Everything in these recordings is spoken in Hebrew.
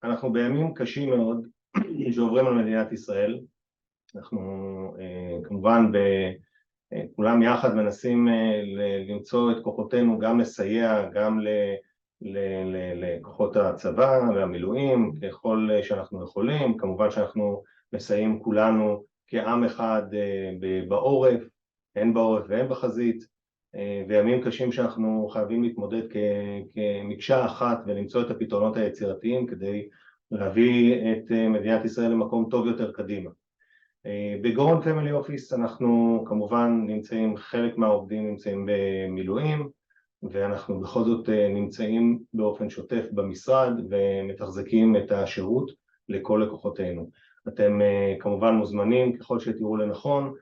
אנחנו בימים קשים מאוד שעוברים על מדינת ישראל. אנחנו כמובן כולם יחד מנסים למצוא את כוחותינו, גם לסייע, גם לכוחות הצבא והמילואים ככל שאנחנו יכולים. כמובן שאנחנו מסייעים כולנו כעם אחד בעורף, הן בעורף והן בחזית, וימים קשים שאנחנו חייבים להתמודד כמקשה אחת ולמצוא את הפתרונות היצירתיים כדי להביא את מדינת ישראל למקום טוב יותר קדימה. בגורן פמילי אופיס אנחנו כמובן נמצאים, חלק מהעובדים נמצאים במילואים, ואנחנו בכל זאת נמצאים באופן שוטף במשרד ומתחזקים את השירות לכל לקוחותינו. אתם כמובן מוזמנים ככל שתראו לנכון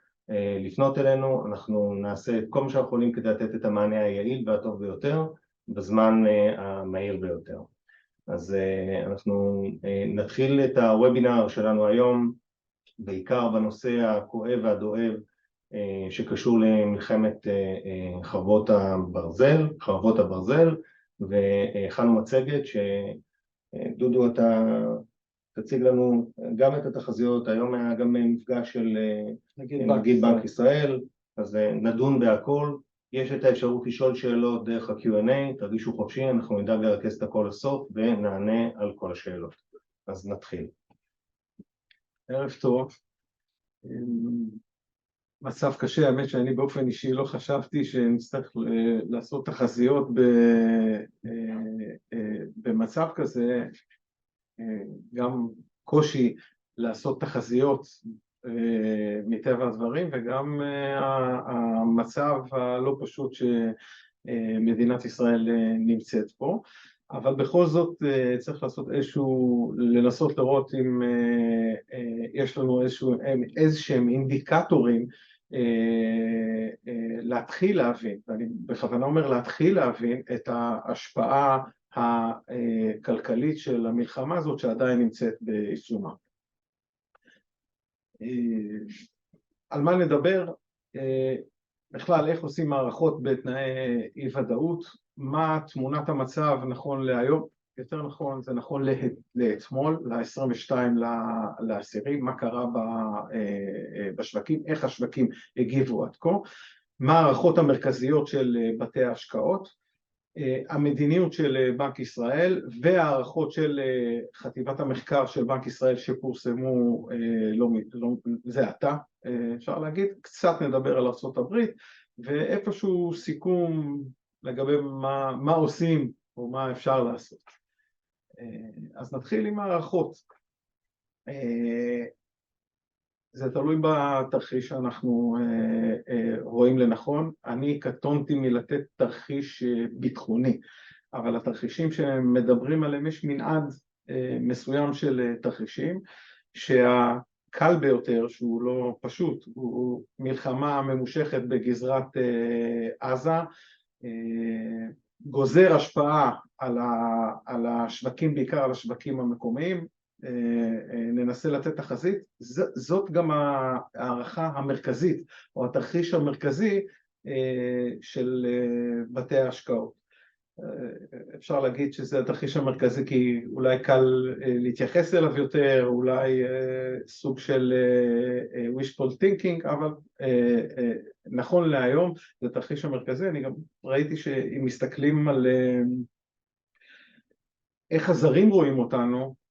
לפנות אלינו. אנחנו נעשה את כל מה שאנחנו יכולים כדי לתת את המענה היעיל והטוב ביותר בזמן המהיר ביותר. אז אנחנו נתחיל את הוובינר שלנו היום בעיקר בנושא הכואב והדואב שקשור למלחמת חרבות הברזל, והכנו מצגת שדודו אתה תציג לנו גם את התחזיות. היום היה גם מפגש של נגיד בנק ישראל, אז נדון בהכל. יש את האפשרות לשאול שאלות דרך ה-Q&A, תרגישו חופשי, אנחנו נדאג לרכז את הכל לסוף ונענה על כל השאלות. אז נתחיל. ערב טוב. מצב קשה, האמת שאני באופן אישי לא חשבתי שנצטרך לעשות תחזיות במצב כזה, גם קושי לעשות תחזיות מטבע הדברים, וגם המצב הלא פשוט שמדינת ישראל נמצאת פה. אבל בכל זאת צריך לעשות לנסות לראות אם יש לנו איזשהם אינדיקטורים להתחיל להבין, ואני בכוונה אומר להתחיל להבין את ההשפעה הכלכלית של המלחמה הזאת שעדיין נמצאת בעיצומה. על מה נדבר? בכלל, איך עושים מערכות בתנאי אי ודאות, מה תמונת המצב נכון להיום, יותר נכון, זה נכון לאתמול, ל-22 לעשירי, מה קרה בשווקים, איך השווקים הגיבו עד כה, מה הערכות המרכזיות של בתי ההשקעות, המדיניות של בנק ישראל והערכות של חטיבת המחקר של בנק ישראל שפורסמו זה עתה, אפשר להגיד. קצת נדבר על ארצות הברית ואיפשהו סיכום לגבי מה עושים או מה אפשר לעשות. אז נתחיל עם הערכות. זה תלוי בתרחיש שאנחנו רואים לנכון. אני קטונתי מלתת תרחיש ביטחוני, אבל התרחישים שמדברים עליהם יש מנעד מסוים של תרחישים, שהקל ביותר, שהוא לא פשוט, הוא מלחמה ממושכת בגזרת עזה, גוזר השפעה על השווקים, בעיקר על השווקים המקומיים. ננסה לתת תחזית. זאת גם הערכה המרכזית או התרחיש המרכזי של בתי ההשקעות. אפשר להגיד שזה התרחיש המרכזי כי אולי קל להתייחס אליו יותר, אולי סוג של wishful thinking, אבל נכון להיום זה התרחיש המרכזי. אני גם ראיתי שאם מסתכלים על איך הזרים רואים אותנו,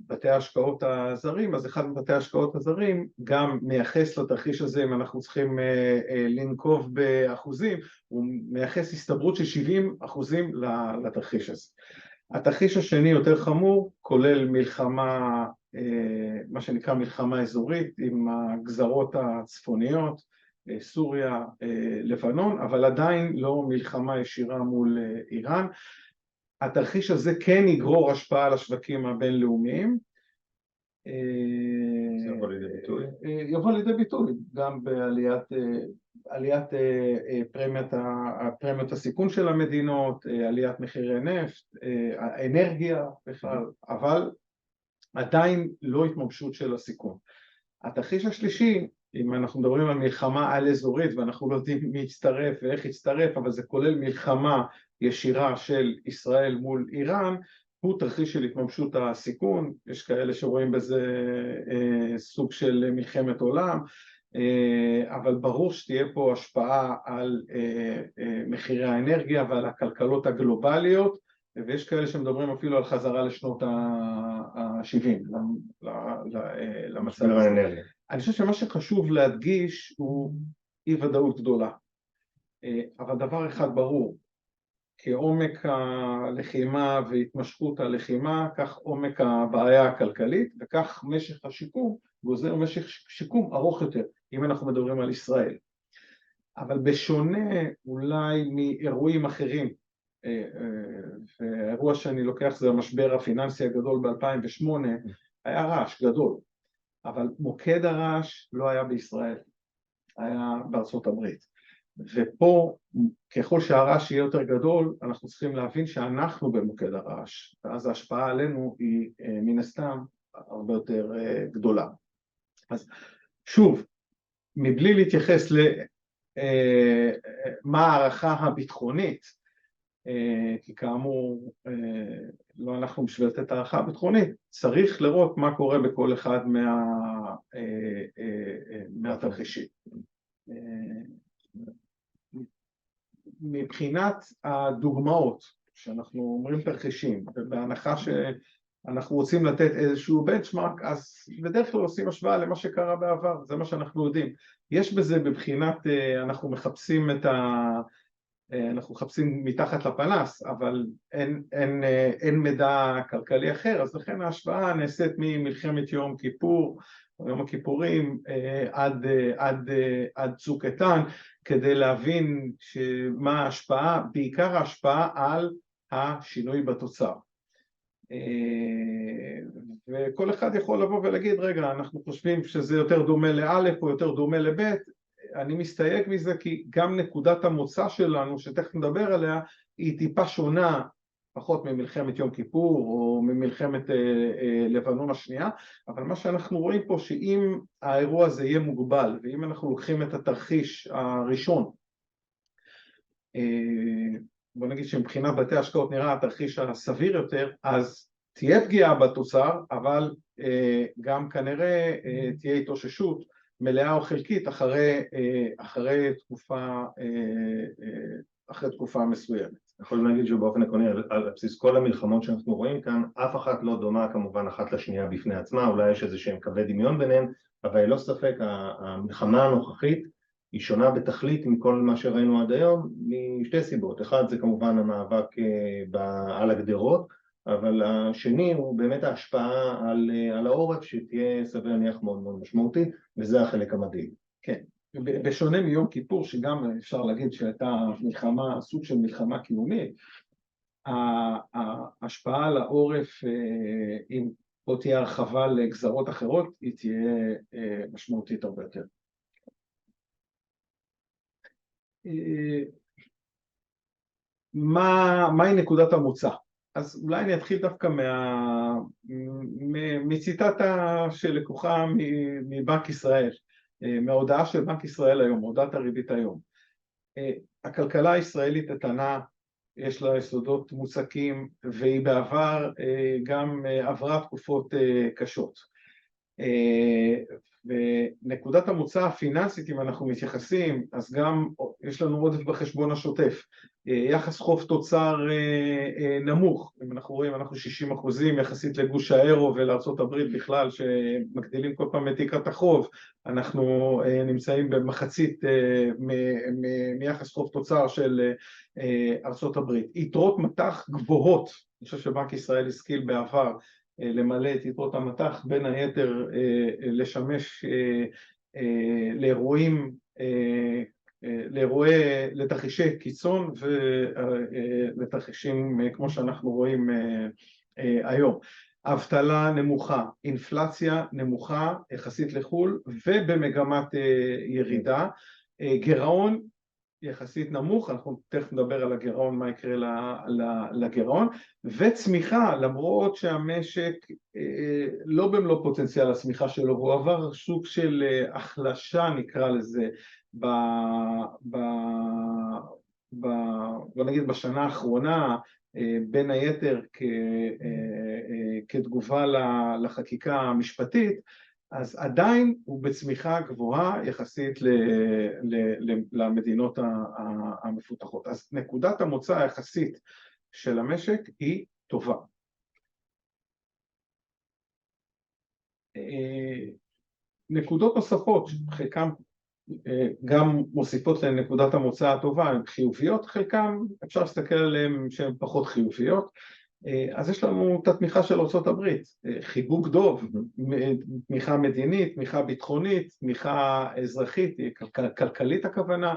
בתי ההשקעות הזרים, אז אחד מבתי ההשקעות הזרים גם מייחס לתרחיש הזה, אם אנחנו צריכים לנקוב באחוזים, הוא מייחס הסתברות של 70% לתרחיש הזה. התרחיש השני יותר חמור, כולל מלחמה, מה שנקרא מלחמה אזורית עם הגזרות הצפוניות, סוריה, לבנון, אבל עדיין לא מלחמה ישירה מול איראן. התרחיש הזה כן יגרור השפעה על השווקים הבינלאומיים. זה יבוא לידי ביטוי? יבוא לידי ביטוי, גם בעליית פרמיות הסיכון של המדינות, עליית מחירי נפט, אנרגיה בכלל, אבל עדיין לא התממשות של הסיכון. התרחיש השלישי, אם אנחנו מדברים על מלחמה על אזורית, ואנחנו לא יודעים מי יצטרף ואיך יצטרף, אבל זה כולל מלחמה ישירה של ישראל מול איראן, הוא תרחיש של התממשות הסיכון, יש כאלה שרואים בזה סוג של מלחמת עולם, אבל ברור שתהיה פה השפעה על מחירי האנרגיה ועל הכלכלות הגלובליות, ויש כאלה שמדברים אפילו על חזרה לשנות ה-70 למצב הזה. אני חושב שמה שחשוב להדגיש הוא אי ודאות גדולה, אבל דבר אחד ברור, כעומק הלחימה והתמשכות הלחימה, כך עומק הבעיה הכלכלית, וכך משך השיקום גוזר משך שיקום ארוך יותר, אם אנחנו מדברים על ישראל. אבל בשונה אולי מאירועים אחרים, והאירוע שאני לוקח זה המשבר הפיננסי הגדול ב-2008, היה רעש גדול, אבל מוקד הרעש לא היה בישראל, היה בארצות הברית. ופה, ככל שהרעש יהיה יותר גדול, אנחנו צריכים להבין שאנחנו במוקד הרעש, ואז ההשפעה עלינו היא מן הסתם הרבה יותר גדולה. אז שוב, מבלי להתייחס למה הערכה הביטחונית, כי כאמור לא אנחנו בשביל לתת הערכה הביטחונית, צריך לראות מה קורה בכל אחד מהתרחישים. מבחינת הדוגמאות שאנחנו אומרים תרחישים, ובהנחה שאנחנו רוצים לתת איזשהו בנצ'מרק, אז בדרך כלל עושים השוואה למה שקרה בעבר, זה מה שאנחנו יודעים. יש בזה בבחינת, אנחנו מחפשים אנחנו מחפשים מתחת לפנס, אבל אין מידע כלכלי אחר, אז לכן ההשוואה נעשית ממלחמת יום כיפור, יום הכיפורים, עד צוק איתן, כדי להבין מה ההשפעה, בעיקר ההשפעה על השינוי בתוצר. וכל אחד יכול לבוא ולהגיד, רגע, אנחנו חושבים שזה יותר דומה לאלף או יותר דומה לבית, אני מסתייג מזה כי גם נקודת המוצא שלנו, שתכף נדבר עליה, היא טיפה שונה, פחות ממלחמת יום כיפור או ממלחמת לבנון השנייה, אבל מה שאנחנו רואים פה שאם האירוע הזה יהיה מוגבל, ואם אנחנו לוקחים את התרחיש הראשון, בוא נגיד שמבחינת בתי השקעות נראה התרחיש הסביר יותר, אז תהיה פגיעה בתוצר, אבל גם כנראה תהיה התאוששות מלאה או חלקית אחרי תקופה מסוימת. יכולים להגיד שבאופן עקרוני, על בסיס כל המלחמות שאנחנו רואים כאן, אף אחת לא דומה כמובן אחת לשנייה בפני עצמה, אולי יש איזה שהם קווי דמיון ביניהם, אבל לא ספק, המלחמה הנוכחית היא שונה בתכלית מכל מה שראינו עד היום, משתי סיבות. אחד זה כמובן המאבק על הגדרות, אבל השני הוא באמת ההשפעה על העורף שתהיה סביר להניח מאוד מאוד משמעותית, וזה החלק המדהים. כן. בשונה מיום כיפור, שגם אפשר להגיד שהייתה מלחמה, סוג של מלחמה קיומית, ההשפעה על העורף, אם פה תהיה הרחבה לגזרות אחרות, היא תהיה משמעותית הרבה יותר. מהי נקודת המוצא? אז אולי אני אתחיל דווקא מציטטה שלקוחה מבנק ישראל, מההודעה של בנק ישראל היום, הודעת הריבית היום. הכלכלה הישראלית איתנה, יש לה יסודות מוצקים, והיא בעבר גם עברה תקופות קשות. ונקודת המוצא הפיננסית, אם אנחנו מתייחסים, אז גם יש לנו עודף בחשבון השוטף, יחס חוב תוצר נמוך, אם אנחנו רואים, אנחנו 60% יחסית לגוש האירו ולארצות הברית בכלל, שמגדילים כל פעם את תקרת החוב, אנחנו נמצאים במחצית מיחס חוב תוצר של ארצות הברית. יתרות מטח גבוהות, אני חושב שבנק ישראל השכיל בעבר, למלא את יתרות המטח, בין היתר לשמש לתרחישי קיצון ולתרחישים כמו שאנחנו רואים היום. אבטלה נמוכה, אינפלציה נמוכה יחסית לחול ובמגמת ירידה, גירעון יחסית נמוך, אנחנו תכף נדבר על הגירעון, מה יקרה לגירעון, וצמיחה, למרות שהמשק לא במלוא פוטנציאל הצמיחה שלו, הוא עבר סוג של החלשה נקרא לזה, בוא נגיד בשנה האחרונה, בין היתר כתגובה לחקיקה המשפטית, אז עדיין הוא בצמיחה גבוהה יחסית למדינות המפותחות. אז נקודת המוצא היחסית של המשק היא טובה. נקודות נוספות, חלקם גם מוסיפות לנקודת המוצא הטובה, הן חיוביות, חלקם אפשר להסתכל עליהן שהן פחות חיוביות. אז יש לנו את התמיכה של ארצות הברית, חיבוק דוב, תמיכה מדינית, תמיכה ביטחונית, תמיכה אזרחית, כלכלית הכוונה,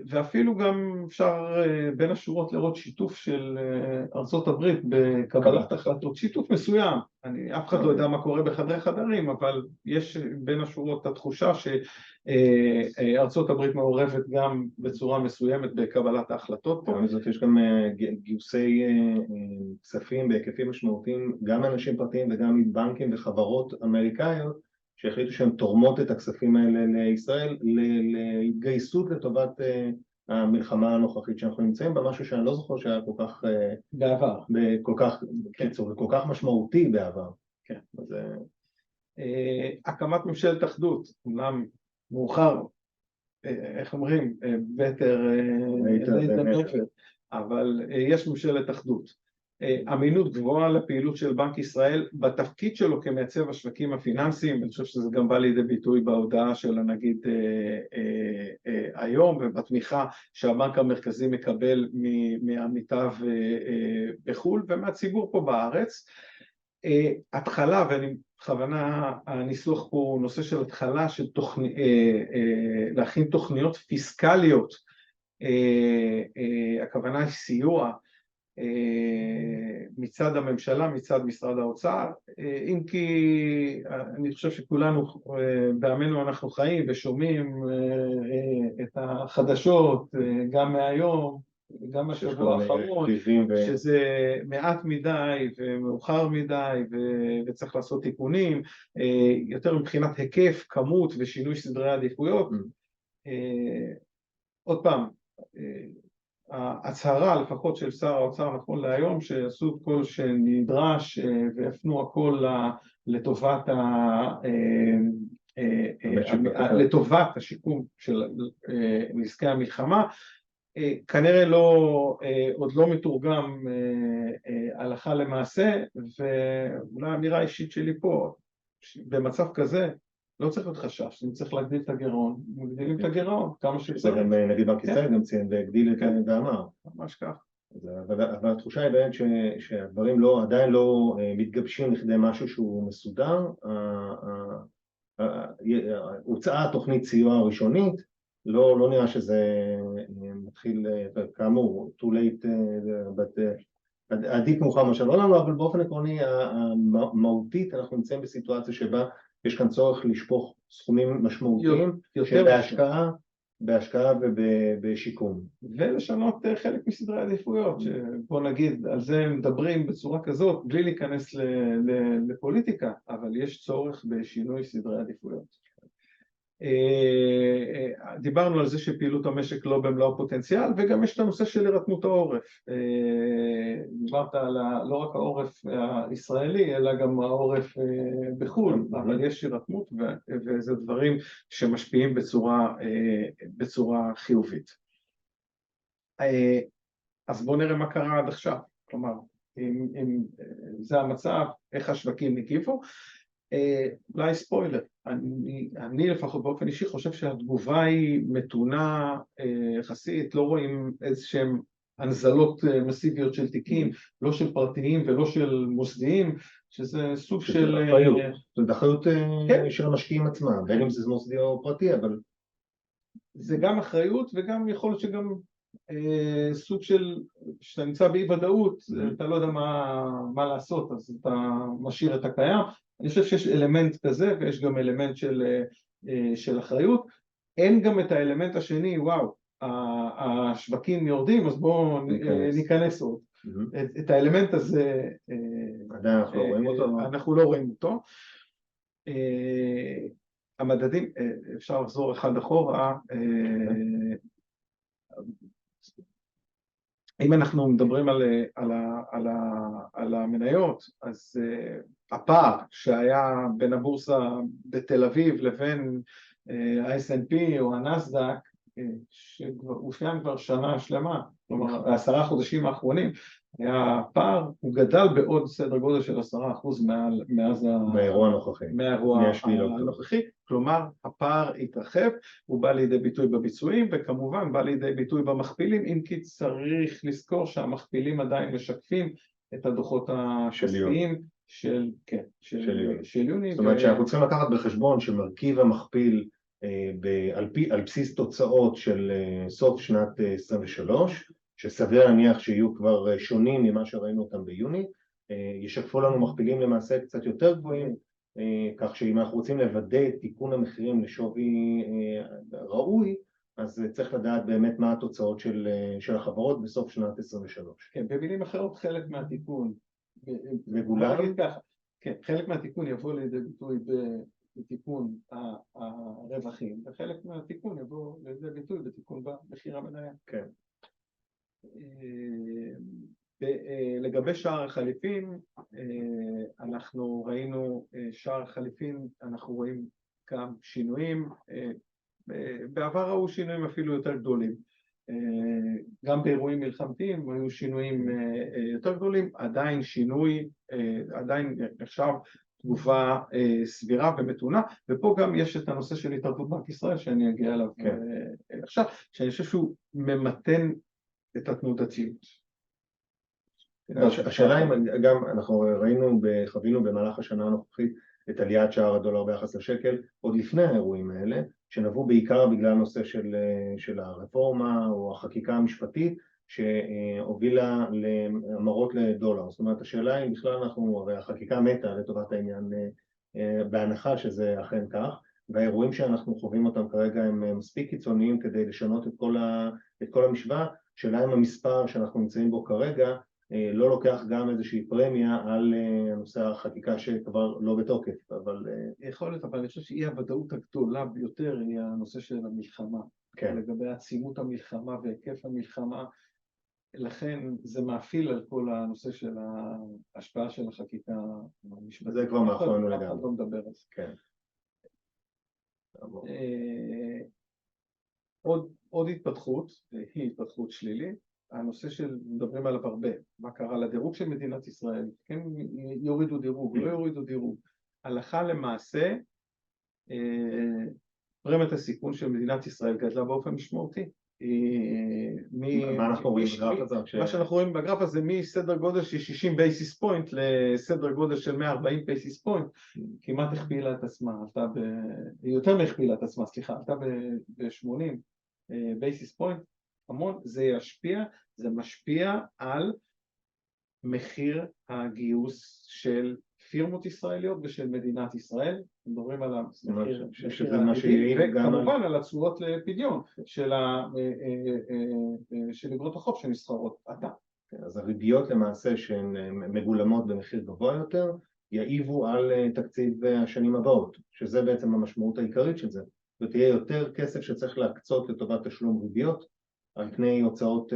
ואפילו גם אפשר בין השורות לראות שיתוף של ארצות הברית בקבלת החלטות, שיתוף מסוים, אף אחד לא יודע מה קורה בחדרי חדרים, אבל יש בין השורות התחושה שארצות הברית מעורבת גם בצורה מסוימת בקבלת ההחלטות פה. זאת יש גם גיוסי כספים בהיקפים משמעותיים, גם מאנשים פרטיים וגם מבנקים וחברות אמריקאיות, שהחליטו שהן תורמות את הכספים האלה לישראל להתגייסות לטובת המלחמה הנוכחית שאנחנו נמצאים בה, משהו שאני לא זוכר שהיה כל כך בעבר, כל כך קיצור, כל כך משמעותי בעבר. כן. אז הקמת ממשלת אחדות, אומנם מאוחר, איך אומרים, אבל יש ממשלת אחדות. אמינות גבוהה לפעילות של בנק ישראל בתפקיד שלו כמייצב השווקים הפיננסיים, אני חושב שזה גם בא לידי ביטוי בהודעה של הנגיד היום, ובתמיכה שהבנק המרכזי מקבל מעמיתיו בחו"ל ומהציבור פה בארץ. התחלה, ואני בכוונה הניסוח פה נושא של התחלה, של להכין תוכניות פיסקליות, הכוונה היא סיוע, מצד הממשלה, מצד משרד האוצר, אם כי אני חושב שכולנו בעמנו אנחנו חיים ושומעים את החדשות גם מהיום, גם השבוע האחרון, שזה מעט מדי ומאוחר מדי וצריך לעשות תיקונים, יותר מבחינת היקף, כמות ושינוי סדרי העדיפויות. עוד פעם, ההצהרה לפחות של שר האוצר נכון להיום שעשו את כל שנדרש והפנו הכל לטובת השיקום של נזקי המלחמה, כנראה עוד לא מתורגם הלכה למעשה, ואולי האמירה האישית שלי פה, במצב כזה לא צריך להיות חשש, אם צריך להגדיל את הגירעון, מגדילים את הגירעון כמה שצריך. זה גם נגיד בנק ישראל גם ציין והגדיל את זה ואמר. ממש כך. אבל התחושה היא באמת שהדברים עדיין לא מתגבשים לכדי משהו שהוא מסודר. הוצאה תוכנית סיוע ראשונית, לא נראה שזה מתחיל, כאמור, too late, עדיף מאוחר מה שלא לנו, אבל באופן עקרוני, מהותית אנחנו נמצאים בסיטואציה שבה יש כאן צורך לשפוך סכומים משמעותיים בהשקעה ובשיקום. ולשנות חלק מסדרי העדיפויות, שבוא נגיד, על זה מדברים בצורה כזאת, בלי להיכנס לפוליטיקה, אבל יש צורך בשינוי סדרי העדיפויות. דיברנו על זה שפעילות המשק לא במלוא הפוטנציאל, וגם יש את הנושא של הירתמות העורף. דיברת על לא רק העורף הישראלי, אלא גם העורף בחו"ל, אבל יש הירתמות, וזה דברים שמשפיעים בצורה חיובית. אז בואו נראה מה קרה עד עכשיו, כלומר, אם זה המצב, איך השווקים הגיבו. אולי ספוילר, אני לפחות באופן אישי חושב שהתגובה היא מתונה יחסית, לא רואים איזשהם הנזלות מסיביות של תיקים, לא של פרטיים ולא של מוסדיים, שזה סוג של זאת אחריות של המשקיעים עצמם, בין אם זה מוסדי או פרטי, אבל זה גם אחריות וגם יכול להיות שגם סוג של, שאתה נמצא באי ודאות, אתה לא יודע מה לעשות, אז אתה משאיר את הקיים. אני חושב שיש אלמנט כזה ויש גם אלמנט של אחריות. אין גם את האלמנט השני, וואו, השווקים יורדים, אז בואו ניכנס עוד. את האלמנט הזה עדיין אנחנו לא רואים אותו. אנחנו לא רואים אותו. המדדים, אפשר לחזור אחד אחורה, אם אנחנו מדברים על המניות, אז הפער שהיה בין הבורסה בתל אביב לבין ה-S&P או הנסדק, שאופיין כבר שנה שלמה, כלומר 10 חודשים האחרונים, הפער הוא גדל בעוד סדר גודל של 10% מאז באירוע הנוכחי. מהאירוע הנוכחי, כלומר הפער התרחב, הוא בא לידי ביטוי בביצועים, וכמובן בא לידי ביטוי במכפילים, אם כי צריך לזכור שהמכפילים עדיין משקפים את הדוחות הכספיים של יוני. זאת אומרת שאנחנו צריכים לקחת בחשבון שמרכיב המכפיל על בסיס תוצאות של סוף שנת 23, שסביר להניח שיהיו כבר שונים ממה שראינו אותם ביוני, ישקפו לנו מכפילים למעשה קצת יותר גבוהים, כך שאם אנחנו רוצים לוודא את תיקון המחירים לשווי ראוי, אז צריך לדעת באמת מה התוצאות של החברות בסוף שנת 23. כן, במילים אחרות חלק מהתיקון, מגולם? כן, חלק מהתיקון יבוא לידי ביטוי בתיקון הרווחים, וחלק מהתיקון יבוא לידי ביטוי בתיקון במחיר המניה. כן. לגבי שער החליפין, אנחנו ראינו שער החליפין, אנחנו רואים גם שינויים, בעבר ראו שינויים אפילו יותר גדולים, גם באירועים מלחמתיים היו שינויים יותר גדולים, עדיין שינוי, עדיין נחשב תגובה סבירה ומתונה, ופה גם יש את הנושא של התערבות בנק ישראל שאני אגיע אליו עכשיו, שאני חושב שהוא ממתן את התנודתיות. השאלה אם גם אנחנו חווינו במהלך השנה הנוכחית את עליית שער הדולר ביחס לשקל עוד לפני האירועים האלה, שנבעו בעיקר בגלל הנושא של הרפורמה או החקיקה המשפטית שהובילה להמרות לדולר. זאת אומרת, השאלה היא בכלל הרי החקיקה מתה לטובת העניין, בהנחה שזה אכן כך, והאירועים שאנחנו חווים אותם כרגע הם מספיק קיצוניים כדי לשנות את כל המשוואה, שאלה אם המספר שאנחנו נמצאים בו כרגע לא לוקח גם איזושהי פרמיה על נושא החקיקה שכבר לא בתוקף, אבל יכול להיות, אבל אני חושב שהיא הוודאות הגדולה ביותר היא הנושא של המלחמה. כן. לגבי עצימות המלחמה והיקף המלחמה, לכן זה מאפיל על כל הנושא של ההשפעה של החקיקה המשפטית. זה כבר מאחורינו לגמרי. לא מדבר על זה. כן. עוד התפתחות, היא התפתחות שלילית, הנושא של מדברים עליו הרבה, מה קרה לדירוג של מדינת ישראל, כן יורידו דירוג, לא יורידו דירוג, הלכה למעשה, פרמיית הסיכון של מדינת ישראל גדלה באופן משמעותי. מה אנחנו רואים בגרף הזה? מה שאנחנו רואים בגרף הזה מסדר גודל של 60 בייסיס פוינט לסדר גודל של 140 בייסיס פוינט, כמעט הכפילה את עצמה, יותר מהכפילה את עצמה, סליחה, עלתה ב-80 בייסיס פוינט, המון. זה משפיע על מחיר הגיוס של פירמות ישראליות ושל מדינת ישראל, מדברים על המחיר העתידי, וכמובן על התשואות לפדיון של אגרות החוב שנסחרות עתה. אז הריביות למעשה שהן מגולמות במחיר גבוה יותר, יעיבו על תקציב השנים הבאות, שזה בעצם המשמעות העיקרית של זה, ותהיה יותר כסף שצריך להקצות לטובת תשלום ריביות, על פני הוצאות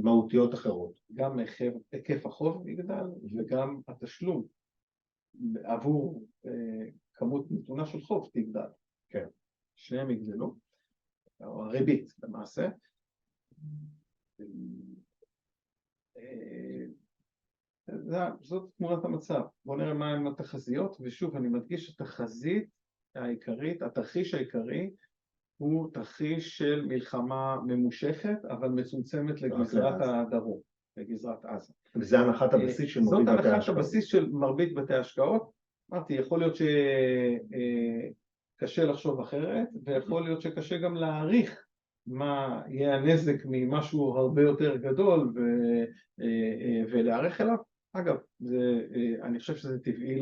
מהותיות אחרות. גם היקף החוב יגדל וגם התשלום עבור כמות נתונה של חוב תגדל. כן. שניהם יגדלו, או הריבית למעשה. זאת תמונת המצב. בואו נראה מה הן התחזיות, ושוב אני מדגיש התחזית העיקרית, התרחיש העיקרי, הוא תרחיש של מלחמה ממושכת, אבל מצומצמת לגזרת הדרום, לגזרת עזה. וזה הנחת הבסיס של מרבית בתי ההשקעות. זאת הנחת הבסיס של מרבית בתי ההשקעות. אמרתי, יכול להיות שקשה לחשוב אחרת, ויכול להיות שקשה גם להעריך מה יהיה הנזק ממשהו הרבה יותר גדול ולהערך אליו. אגב, אני חושב שזה טבעי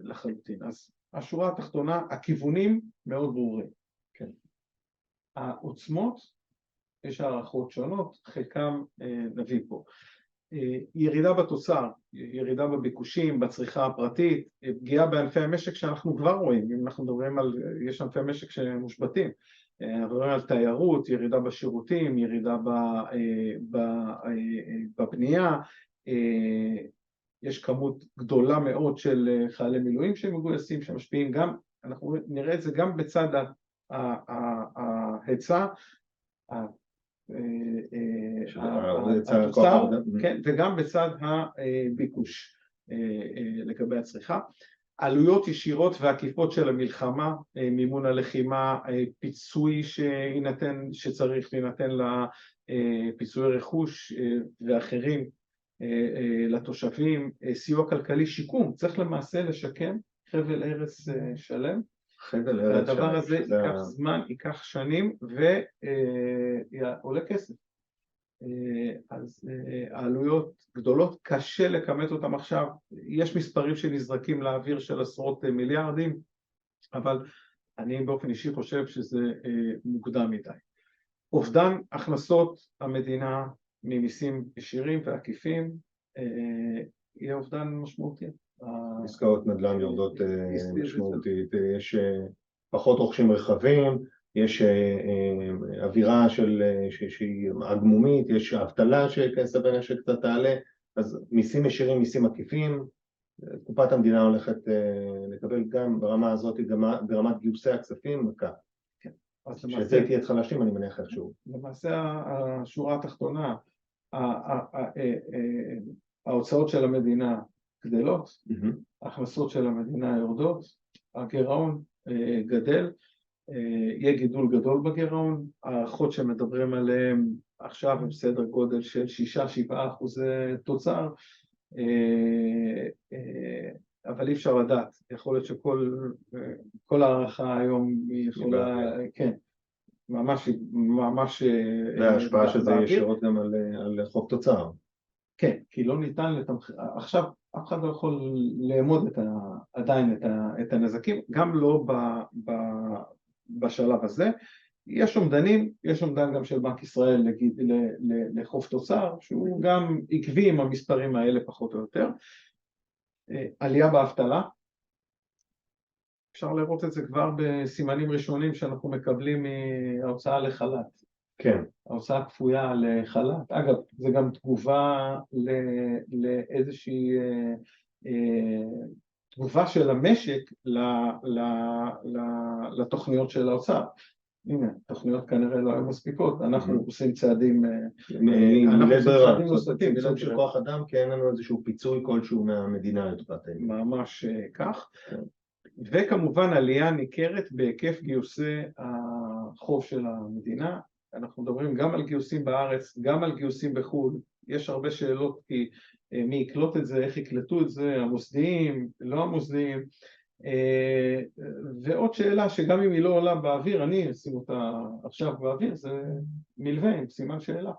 לחלוטין. אז השורה התחתונה, הכיוונים מאוד ברורים. כן. העוצמות, יש הערכות שונות, חלקם נביא פה. ירידה בתוצר, ירידה בביקושים, בצריכה הפרטית, פגיעה בענפי המשק שאנחנו כבר רואים, אם אנחנו מדברים על, יש ענפי משק שמושבתים, על תיירות, ירידה בשירותים, ירידה בבנייה, יש כמות גדולה מאוד של חיילי מילואים שמגויסים, שמשפיעים גם, אנחנו נראה את זה גם בצד ההיצע, התוצר, וגם בצד הביקוש לגבי הצריכה. עלויות ישירות ועקיפות של המלחמה, מימון הלחימה, פיצוי שצריך להינתן לפיצוי רכוש ואחרים לתושבים, סיוע כלכלי, שיקום, צריך למעשה לשקם חבל ארץ שלם. והדבר הזה ייקח זמן, ייקח שנים ועולה כסף. אז העלויות גדולות, קשה לכמת אותם עכשיו, יש מספרים שנזרקים לאוויר של עשרות מיליארדים, אבל אני באופן אישי חושב שזה מוקדם מדי. אובדן הכנסות המדינה ממיסים ישירים ועקיפים יהיה אובדן משמעותי. עסקאות נדל"ן יורדות משמעותית, יש פחות רוכשים רכבים, יש אווירה שהיא עגמומית, יש אבטלה שכסף הנשק קצת תעלה, אז מיסים ישירים, מיסים עקיפים, קופת המדינה הולכת לקבל גם ברמה הזאת, גם ברמת גיוסי הכספים, מכה. שזה תהיה התחלה להשלים, אני מניח איכשהו. למעשה השורה התחתונה, ההוצאות של המדינה גדלות, ההכנסות של המדינה יורדות, הגירעון גדל, יהיה גידול גדול בגירעון, הערכות שמדברים עליהם עכשיו הם סדר גודל של 6-7% תוצר, אבל אי אפשר לדעת, יכול להיות שכל הערכה היום יכולה, כן, ממש וההשפעה של זה ישירות גם על חוב תוצר. כן, כי לא ניתן עכשיו אף אחד לא יכול לאמוד עדיין את הנזקים, גם לא בשלב הזה. יש אומדן גם של בנק ישראל לחוב תוצר, שהוא גם עקבי עם המספרים האלה פחות או יותר. עלייה באבטלה, אפשר לראות את זה כבר בסימנים ראשונים שאנחנו מקבלים מההוצאה לחל"ת. כן. ההוצאה כפויה לחל"ת. אגב, זה גם תגובה לאיזושהי תגובה של המשק לתוכניות של האוצר. הנה, תוכניות כנראה לא היו מספיקות, אנחנו עושים צעדים נוספים. בסוג של כוח אדם, כי אין לנו איזשהו פיצוי כלשהו מהמדינה לטובתנו. ממש כך. וכמובן עלייה ניכרת בהיקף גיוסי החוב של המדינה. אנחנו מדברים גם על גיוסים בארץ, גם על גיוסים בחו"ל. יש הרבה שאלות כי מי יקלוט את זה, איך יקלטו את זה, המוסדיים, לא המוסדיים. ועוד שאלה שגם אם היא לא עולה באוויר, אני אשים אותה עכשיו באוויר, זה מלווה עם סימן שאלה.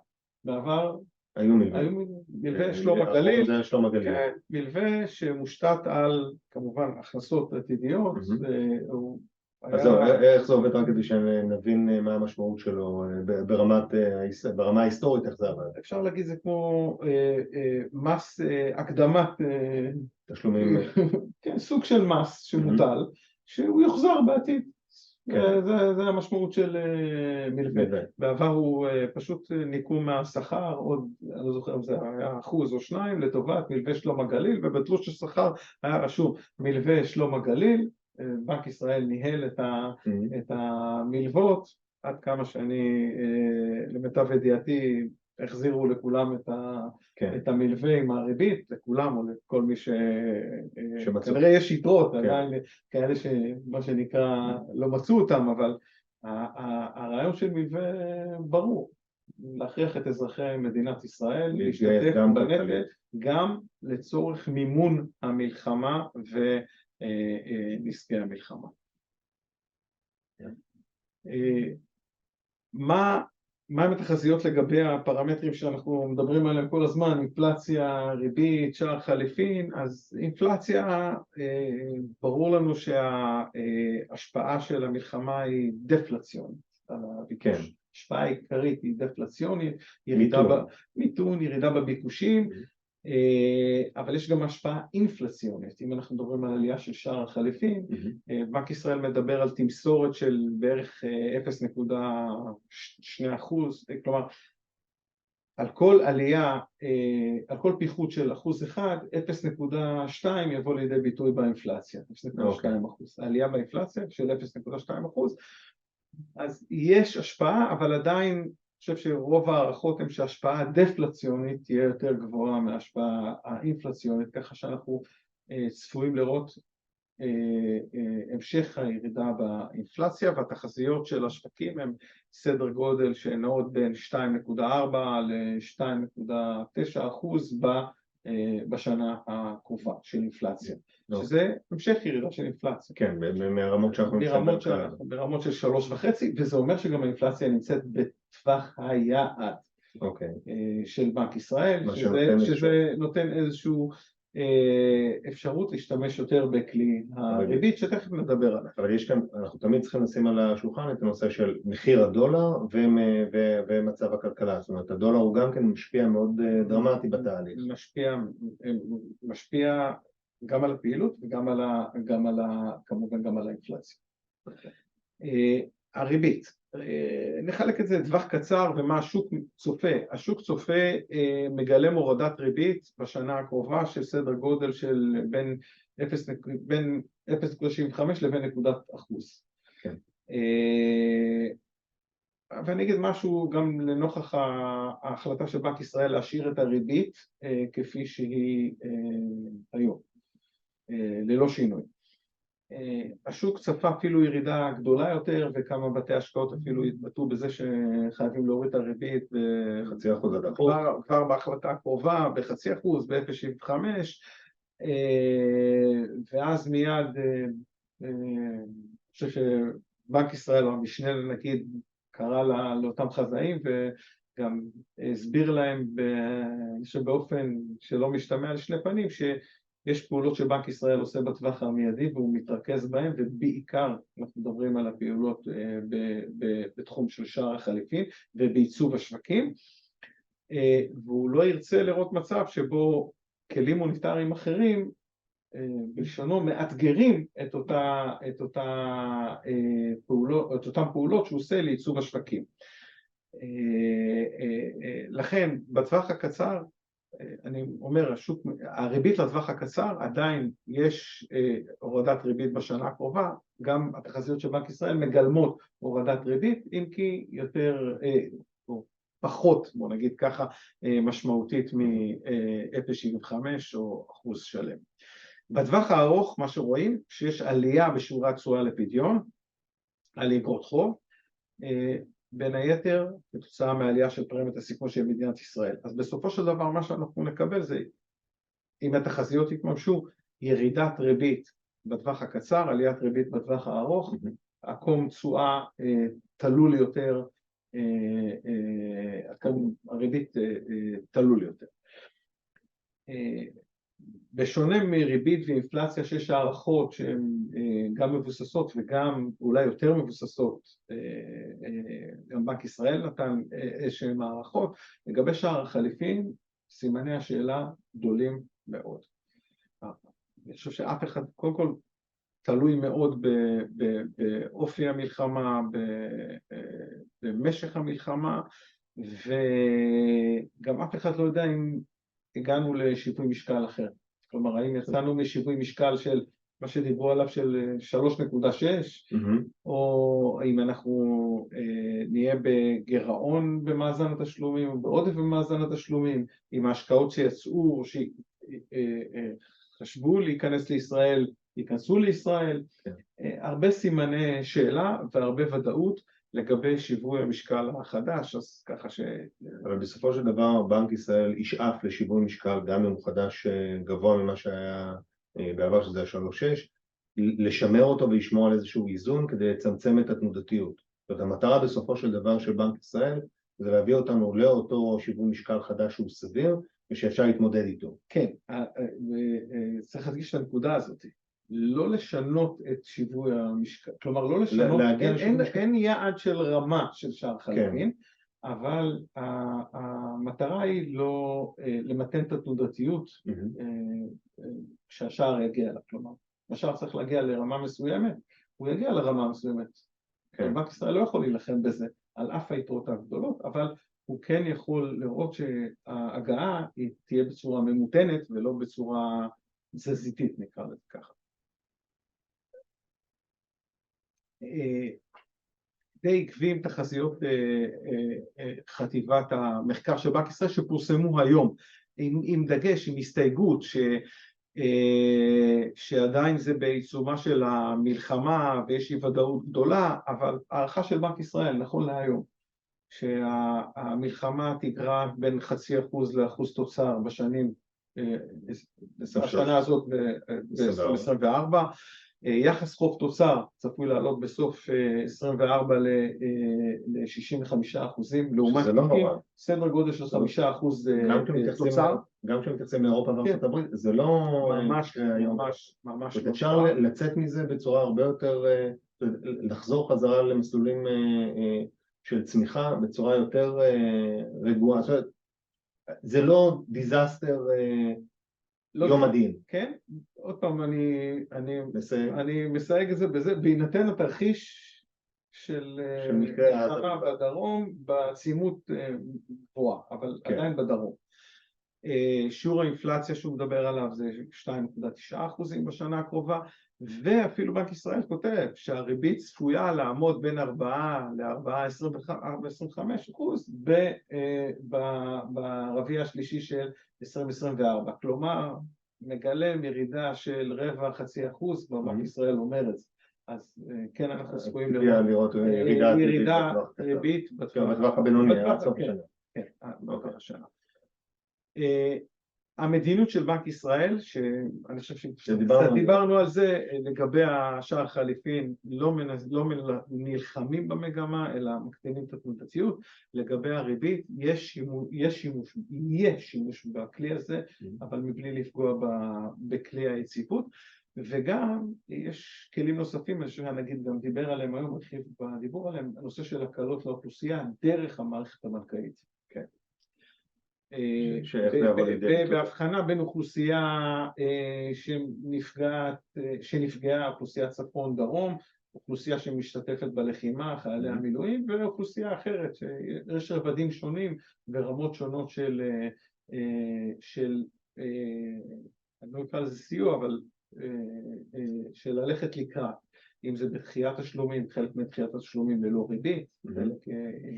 בעבר היו מלווה שלום הגליל, כן, מלווה שמושתת על כמובן הכנסות עתידיות. אז איך זה עובד רק כדי שנבין מה המשמעות שלו ברמה ההיסטורית, איך זה עבד? אפשר להגיד זה כמו מס הקדמת תשלומים, כן, סוג של מס שמוטל, שהוא יוחזר בעתיד. זה המשמעות של מלווה. בעבר הוא פשוט ניקום מהשכר, עוד, אני לא זוכר אם זה היה 1% או 2% לטובת מלווה שלום הגליל, ובתלוש השכר היה רשום מלווה שלום הגליל. בנק ישראל ניהל את המלוות, עד כמה שאני, למיטב ידיעתי, החזירו לכולם את המלווה עם הריבית, לכולם או לכל מי כנראה יש יתרות, עדיין כאלה שמה שנקרא לא מצאו אותם, אבל הרעיון של מלווה ברור, להכריח את אזרחי מדינת ישראל להשתתף בנטל, גם לצורך מימון המלחמה ונזקי המלחמה. מה הם התחזיות לגבי הפרמטרים שאנחנו מדברים עליהם כל הזמן, אינפלציה, ריבית, שער חליפין? אז אינפלציה, ברור לנו שההשפעה של המלחמה היא דפלציונית על הביקוש. ההשפעה העיקרית היא דפלציונית, מיתון, ירידה בביקושים, אבל יש גם השפעה אינפלציונית. אם אנחנו מדברים על עלייה של שער החליפין, בנק ישראל מדבר על תמסורת של בערך 0.2%, כלומר על כל עלייה, על כל פיחות של 1%, 0.2 יבוא לידי ביטוי באינפלציה, 0.2%. העלייה באינפלציה של 0.2%, אז יש השפעה, אבל עדיין אני חושב שרוב הערכות הן שההשפעה הדפלציונית תהיה יותר גבוהה מההשפעה האינפלציונית, ככה שאנחנו צפויים לראות המשך הירידה באינפלציה, והתחזיות של השווקים הם סדר גודל שנעות בין 2.4 ל-2.9% בשנה הקרובה של אינפלציה, שזה המשך ירידה של אינפלציה. כן, מהרמות שאנחנו ברמות של 3.5, וזה אומר שגם האינפלציה נמצאת בטווח היעד של בנק ישראל, שזה נותן איזשהו אפשרות להשתמש יותר בכלי הריבית שתכף נדבר עליו. אבל יש כאן, אנחנו תמיד צריכים לשים על השולחן את הנושא של מחיר הדולר ומצב הכלכלה, זאת אומרת הדולר הוא גם כן משפיע מאוד דרמטי בתהליך. משפיע גם על הפעילות וגם כמובן גם על האינפלציה. הריבית, נחלק את זה לטווח קצר ומה השוק צופה. השוק צופה מגלם הורדת ריבית בשנה הקרובה של סדר גודל של בין 0.75 לבין נקודת אחוז. כן. ואני אגיד משהו גם לנוכח ההחלטה של בנק ישראל להשאיר את הריבית כפי שהיא היום, ללא שינוי. השוק צפה אפילו ירידה גדולה יותר, וכמה בתי השקעות אפילו התבטאו בזה שחייבים להוריד את הריבית ב0.5% עד 1%. כבר בהחלטה הקרובה, ב0.5%, ב0.75%, ואז מיד, אני חושב שבנק ישראל, המשנה לנגיד, קרא לאותם חזאים, וגם הסביר להם שבאופן שלא משתמע לשני פנים, יש פעולות שבנק ישראל עושה בטווח המיידי והוא מתרכז בהן, ובעיקר אנחנו מדברים על הפעולות בתחום של שער החליפין ובעיצוב השווקים, והוא לא ירצה לראות מצב שבו כלים מוניטריים אחרים בלשונו מאתגרים את אותן פעולות שהוא עושה לעיצוב השווקים. לכן בטווח הקצר אני אומר, הריבית לטווח הקצר עדיין יש הורדת ריבית בשנה הקרובה, גם התחזיות של בנק ישראל מגלמות הורדת ריבית, אם כי יותר או פחות, בוא נגיד ככה, משמעותית מ-0.75 או אחוז שלם. בטווח הארוך מה שרואים שיש עלייה בשיעורי התשואה לפדיון על איגרות חוב, בין היתר כתוצאה מעלייה של פרמיית הסיכון של מדינת ישראל. אז בסופו של דבר מה שאנחנו נקבל זה, אם התחזיות יתממשו, ירידת ריבית בטווח הקצר, עליית ריבית בטווח הארוך, עקום תשואה תלול יותר, הריבית תלול יותר. בשונה מריבית ואינפלציה שיש הערכות שהן גם מבוססות וגם אולי יותר מבוססות, גם בנק ישראל נתן איזשהן הערכות, לגבי שער החליפין סימני השאלה גדולים מאוד. אני חושב שאף אחד, קודם כל תלוי מאוד באופי המלחמה, במשך המלחמה, וגם אף אחד לא יודע אם הגענו לשיווי משקל אחר. כלומר, האם יצאנו משיווי משקל של מה שדיברו עליו של 3.6, או אם אנחנו נהיה בגירעון במאזן התשלומים, או בעודף במאזן התשלומים, עם ההשקעות שיצאו, שחשבו להיכנס לישראל, ייכנסו לישראל, הרבה סימני שאלה והרבה ודאות לגבי שיווי המשקל החדש, אז ככה ש... אבל בסופו של דבר בנק ישראל ישאף לשיווי משקל גם אם הוא חדש גבוה ממה שהיה בעבר שזה היה 3.6, לשמר אותו ולשמור על איזשהו איזון כדי לצמצם את התנודתיות. זאת אומרת, המטרה בסופו של דבר של בנק ישראל זה להביא אותנו לאותו שיווי משקל חדש שהוא סביר ושאפשר להתמודד איתו. כן, צריך להדגיש את הנקודה הזאת. לא לשנות את שיווי המשקל, כלומר לא לשנות, אין יעד של רמה של שער חליפין, אבל המטרה היא לא למתן את התנודתיות שהשער יגיע לה, כלומר, השער צריך להגיע לרמה מסוימת, הוא יגיע לרמה מסוימת. בנק ישראל לא יכול להילחם בזה על אף היתרות הגדולות, אבל הוא כן יכול לראות שההגעה היא תהיה בצורה ממותנת ולא בצורה תזזיתית, נקרא לזה ככה. די עקביים תחזיות חטיבת המחקר של בנק ישראל שפורסמו היום, עם דגש, עם הסתייגות, שעדיין זה בעיצומה של המלחמה ויש אי ודאות גדולה, אבל הערכה של בנק ישראל נכון להיום, שהמלחמה תגרע בין 0.5% ל1% תוצר בשנים, השנה הזאת ב-2024, יחס חוב תוצר צפוי לעלות בסוף 24 ל-65%, לעומת סדר גודל של 5% תוצר. גם כשמתייחסים לאירופה וארצות הברית, זה לא ממש אפשר לצאת מזה בצורה הרבה יותר, לחזור חזרה למסלולים של צמיחה בצורה יותר רגועה. זה לא דיזסטר לא מדהים. כן, עוד פעם אני מסייג את זה בזה, בהינתן התרחיש של מלחמה בדרום בעצימות גבוהה, אבל עדיין בדרום. שיעור האינפלציה שהוא מדבר עליו זה 2.9% בשנה הקרובה, ואפילו בנק ישראל כותב שהריבית צפויה לעמוד בין 4 ל-4.25% ברביע השלישי של 2024, כלומר מגלם ירידה של 0.25%, בנק ישראל אומר את זה. אז כן, אנחנו צפויים לראות ירידה ריבית בטווח הבינוני עד סוף השנה. כן, בטווח השנה. המדיניות של בנק ישראל, שאני חושב שדיברנו על זה, לגבי השער חליפין, לא נלחמים במגמה, אלא מקטינים את התנודתיות. לגבי הריבית, יהיה שימוש בכלי הזה, אבל מבלי לפגוע בכלי היציבות. וגם יש כלים נוספים, שנגיד גם דיבר עליהם היום, בדיבור עליהם, הנושא של הקלות לאוכלוסייה, דרך המערכת הבנקאית. כן. בהבחנה בין אוכלוסייה שנפגעה, אוכלוסיית צפון דרום, אוכלוסייה שמשתתפת בלחימה, חיילי המילואים, ואוכלוסייה אחרת, שיש רבדים שונים ורמות שונות של אני לא אקרא לזה סיוע, אבל של ללכת לקראת, אם זה בדחיית תשלומים, חלק מדחיית תשלומים ללא ריבית, חלק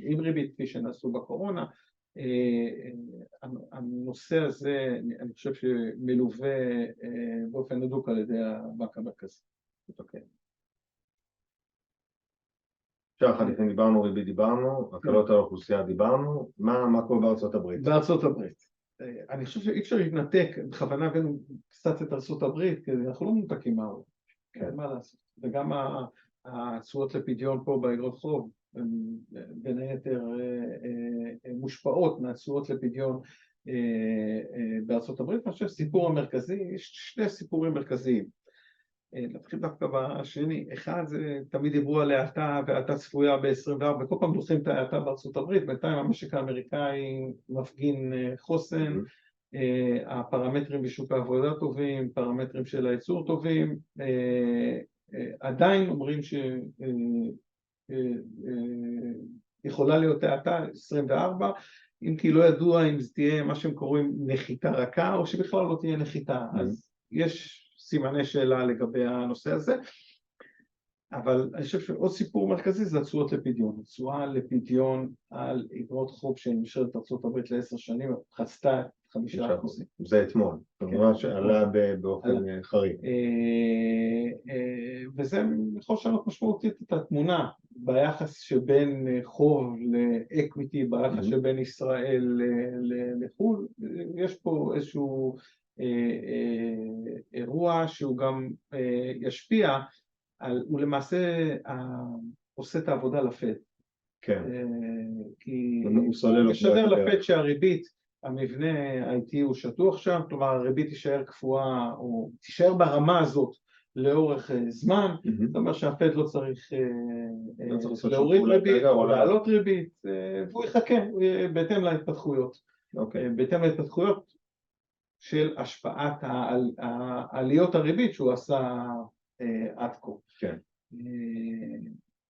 עם ריבית כפי שנעשו בקורונה. הנושא הזה אני חושב שמלווה באופן הדוק על ידי הבנק המרכזי. אוקיי. שער חליפין דיברנו, ריבית דיברנו, הקלות על האוכלוסייה דיברנו, מה קורה בארצות הברית? בארצות הברית. אני חושב שאי אפשר להתנתק, בכוונה הבאנו קצת את ארצות הברית, כי אנחנו לא מנותקים מהעולם. מה לעשות? וגם התשואות לפדיון פה באגרות חוב, בין היתר מושפעות מהתשואות לפדיון בארצות הברית. אני חושב סיפור המרכזי, יש שני סיפורים מרכזיים. נתחיל דווקא בשני. אחד זה תמיד דיברו על האטה והאטה צפויה ב-24, וכל פעם דוחים את האטה בארצות הברית, בינתיים המשק האמריקאי מפגין חוסן, הפרמטרים בשוק העבודה טובים, פרמטרים של הייצור טובים, עדיין אומרים יכולה להיות האטה 24, אם כי לא ידוע אם זה תהיה מה שהם קוראים נחיתה רכה, או שבכלל לא תהיה נחיתה, אז יש סימני שאלה לגבי הנושא הזה, אבל אני חושב שעוד סיפור מרכזי זה התשואות לפדיון. התשואה לפדיון על אגרות חוב של ממשלת ארצות הברית ל10 שנים חצתה 5%. זה אתמול, כמובן שעלה באופן חריג. וזה יכול לשנות משמעותית את התמונה ביחס שבין חוב לאקוויטי, ביחס שבין ישראל לחו"ל. יש פה איזשהו אירוע שהוא גם ישפיע, הוא למעשה עושה את העבודה לפד. כן. כי הוא משדר לפד שהריבית, המבנה האיטי הוא שטוח שם, כלומר הריבית תישאר קפואה, או תישאר ברמה הזאת לאורך זמן, זאת אומרת שהפד לא צריך להוריד פעולה ריבית כרגע, או או לעלות ריבית, והוא יחכה בהתאם להתפתחויות. אוקיי. בהתאם להתפתחויות של השפעת העליות הריבית שהוא עשה עד כה. כן.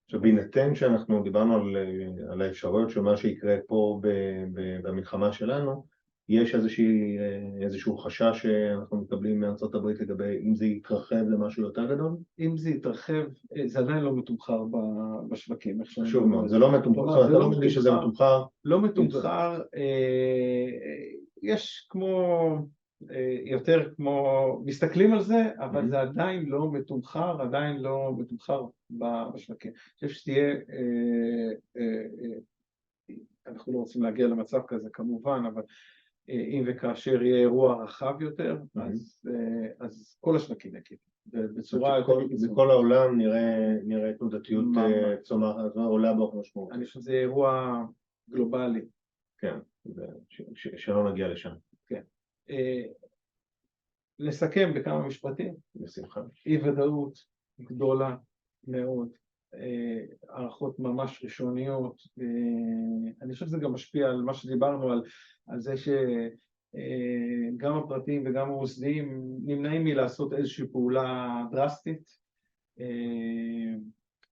עכשיו, בהינתן שאנחנו דיברנו על האפשרויות של מה שיקרה פה במלחמה שלנו, יש איזשהו חשש שאנחנו מקבלים מארצות הברית לגבי אם זה יתרחב למשהו יותר גדול? אם זה יתרחב, זה עדיין לא מתומחר בשווקים. חשוב מאוד, זה לא מתומחר, אתה לא מרגיש שזה מתומחר? לא מתומחר, יש יותר כמו, מסתכלים על זה, אבל זה עדיין לא מתומחר, בשווקים. אני חושב שתהיה, אנחנו לא רוצים להגיע למצב כזה כמובן, אבל אם וכאשר יהיה אירוע רחב יותר, אז כל השווקים יגידו. בצורה בכל העולם נראה תנודתיות עולה באופן משמעותי. אני חושב שזה אירוע גלובלי. כן, שלא נגיע לשם. כן. נסכם בכמה משפטים. בשמחה. אי ודאות גדולה מאוד, הערכות ממש ראשוניות, אני חושב שזה גם משפיע על מה שדיברנו על זה שגם הפרטיים וגם המוסדיים נמנעים מלעשות איזושהי פעולה דרסטית,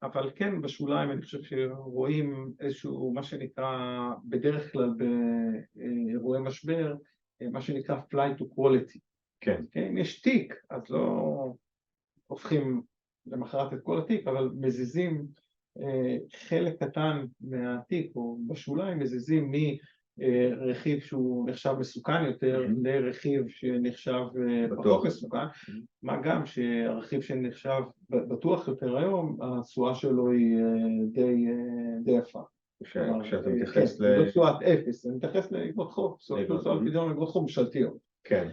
אבל כן בשוליים אני חושב שרואים איזשהו מה שנקרא בדרך כלל באירועי משבר, מה שנקרא flight to quality. כן. אם יש תיק אז לא הופכים למחרת את כל התיק, אבל מזיזים חלק קטן מהתיק, או בשוליים מזיזים מרכיב שהוא נחשב מסוכן יותר, לרכיב שנחשב פחות מסוכן, מה גם שהרכיב שנחשב בטוח יותר היום, התשואה שלו היא די יפה. כשאתה מתייחס ל... לא תשואת אפס, אני מתייחס לאגרות חוב, תשואת פדיון לאגרות חוב ממשלתיות. כן.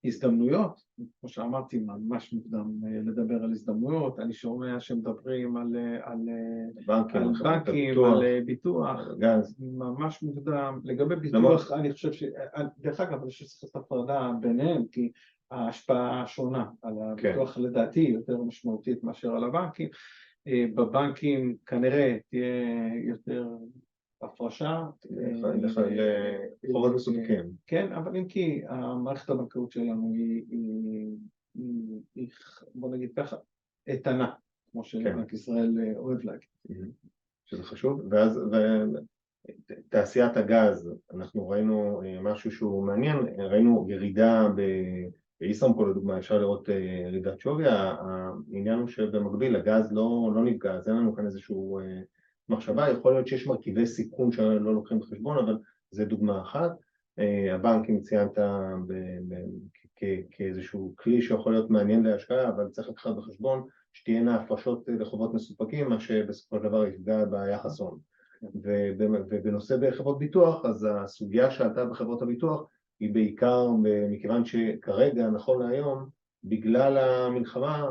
הזדמנויות, כמו שאמרתי, ממש מוקדם לדבר על הזדמנויות, אני שומע שמדברים על בנקים, על ביטוח, ממש מוקדם. לגבי ביטוח, אני חושב דרך אגב, אני חושב שצריך לעשות הפרדה ביניהם, כי ההשפעה שונה על הביטוח לדעתי יותר משמעותית מאשר על הבנקים. בבנקים כנראה תהיה יותר הפרשה לחובות מסופקים. כן, אבל אם כי המערכת הבנקאות שלנו היא בוא נגיד ככה איתנה, כמו שבנק ישראל אוהב להגיד. שזה חשוב. ואז תעשיית הגז, אנחנו ראינו משהו שהוא מעניין, ראינו ירידה בישראמקו לדוגמה, אפשר לראות ירידת שווי. העניין הוא שבמקביל הגז לא נפגע, אז אין לנו כאן איזשהו מחשבה, יכול להיות שיש מרכיבי סיכון שלא לוקחים בחשבון, אבל זה דוגמה אחת. הבנקים ציינת כאיזשהו כלי שיכול להיות מעניין להשקעה, אבל צריך לקחת בחשבון שתהיינה הפרשות לחובות מסופקים, מה שבסופו של דבר יפגע ביחס הון. ובנושא בחברות ביטוח, אז הסוגיה שעלתה בחברות הביטוח היא בעיקר מכיוון שכרגע, נכון להיום, בגלל המלחמה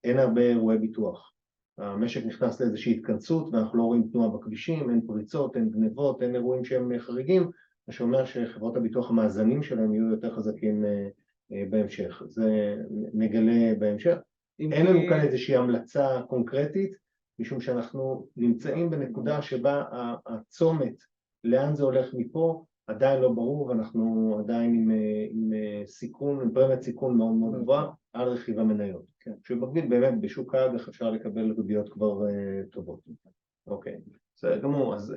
אין הרבה אירועי ביטוח. המשק נכנס לאיזושהי התכנסות ואנחנו לא רואים תנועה בכבישים, אין פריצות, אין גנבות, אין אירועים שהם חריגים, מה שאומר שחברות הביטוח המאזנים שלהם יהיו יותר חזקים בהמשך. זה נגלה בהמשך. אין לנו כאן איזושהי המלצה קונקרטית, משום שאנחנו נמצאים בנקודה שבה הצומת, לאן זה הולך מפה, עדיין לא ברור, ואנחנו עדיין עם סיכון, עם פרמיית סיכון מאוד מאוד גבוהה על רכיב המניות. שבמקביל באמת בשוק האג"ח אפשר לקבל ריביות כבר טובות. אוקיי, בסדר גמור. אז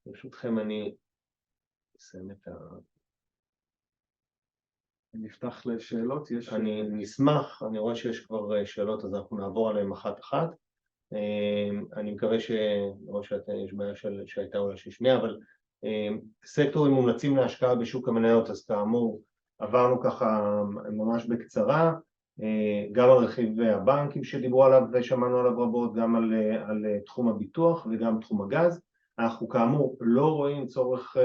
ברשותכם אני אסיים את נפתח לשאלות. אני נשמח, אני רואה שיש כבר שאלות, אז אנחנו נעבור עליהן אחת אחת. אני מקווה שיש בעיה שהייתה אולי ששמיעה, אבל סקטורים מומלצים להשקעה בשוק המניות, אז כאמור עברנו ככה ממש בקצרה, גם על רכיב הבנקים שדיברו עליו ושמענו עליו רבות, גם על תחום הביטוח וגם תחום הגז. אנחנו כאמור לא רואים צורך